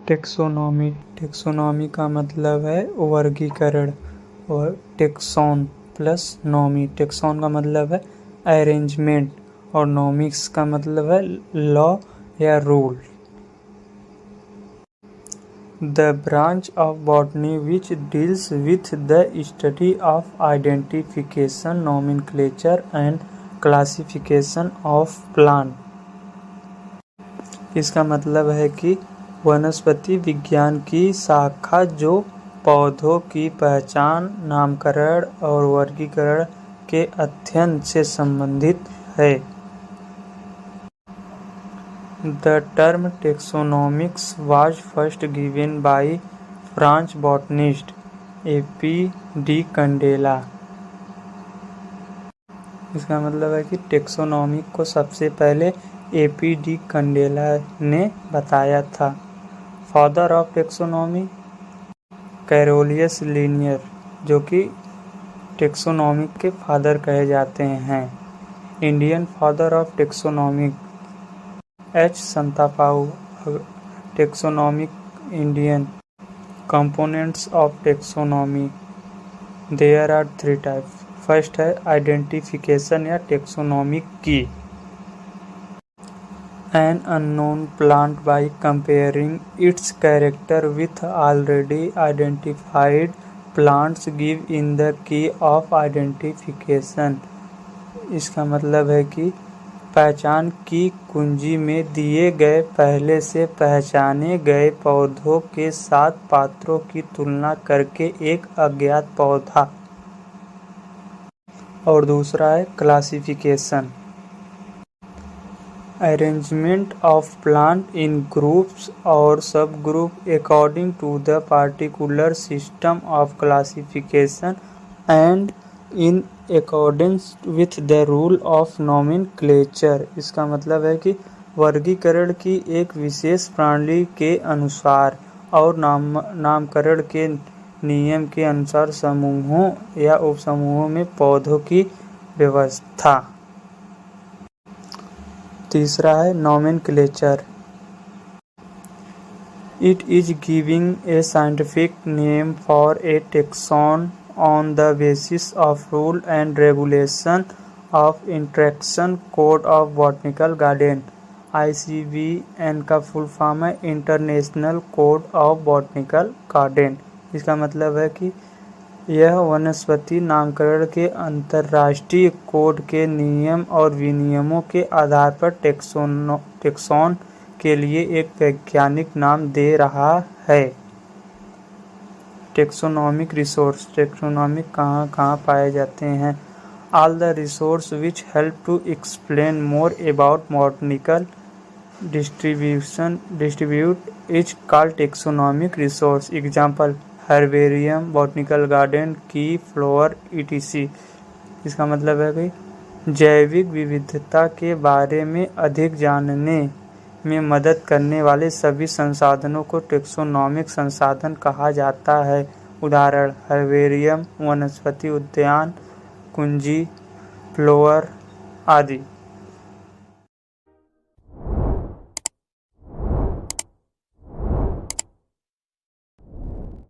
Taxonomy. Taxonomy का मतलब है वर्गीकरण और टेक्सॉन प्लस नॉमी। टेक्सॉन का मतलब है अरेंजमेंट और नॉमिक्स का मतलब है लॉ या rule. The branch of botany which deals with the study of identification, nomenclature and classification of plant। इसका मतलब है कि वनस्पति विज्ञान की शाखा जो पौधों की पहचान, नामकरण और वर्गीकरण के अध्ययन से संबंधित है। The term taxonomics was first given by French botanist A.P. de Candolle। इसका मतलब है कि टेक्सोनॉमिक को सबसे पहले A.P. de Candolle ने बताया था। Father of taxonomy Carolus Linnaeus, जो कि टेक्सोनॉमिक के फादर कहे जाते हैं। Indian father of taxonomic H. Santapau. Taxonomic Indian components of taxonomy. There are 3 types. First है आइडेंटिफिकेशन या taxonomic key. An unknown plant by comparing its character with already identified plants give in the key of identification. इसका मतलब है कि पहचान की कुंजी में दिए गए पहले से पहचाने गए पौधों के साथ पात्रों की तुलना करके एक अज्ञात पौधा। और दूसरा है classification, arrangement of plant in groups और sub group according to the particular system of classification and in accordance with the rule of nomenclature. इसका मतलब है कि वर्गीकरण की एक विशेष प्रणाली के अनुसार और नामकरण के नियम के अनुसार समूहों या उपसमूहों में पौधों की व्यवस्था। तीसरा है nomenclature. It is giving a scientific name for a tax on on the basis of rule and regulation of Interaction Code of Botanical Garden। ICBN का फुल फॉर्म है international code of botanical garden. इसका मतलब है कि यह वनस्पति नामकरण के अंतर्राष्ट्रीय कोड के नियम और विनियमों के आधार पर टेक्सॉन के लिए एक वैज्ञानिक नाम दे रहा है। Taxonomic resource. टेक्सोनॉमिक कहाँ पाए जाते हैं। All the resource which help to explain more about botanical distribute is called taxonomic resource. Example herbarium, botanical garden, key, flora etc। इसका मतलब है कि जैविक विविधता के बारे में अधिक जानने में मदद करने वाले सभी संसाधनों को टेक्सोनॉमिक संसाधन कहा जाता है। उदाहरण हर्बेरियम, वनस्पति उद्यान, कुंजी, फ्लोर आदि।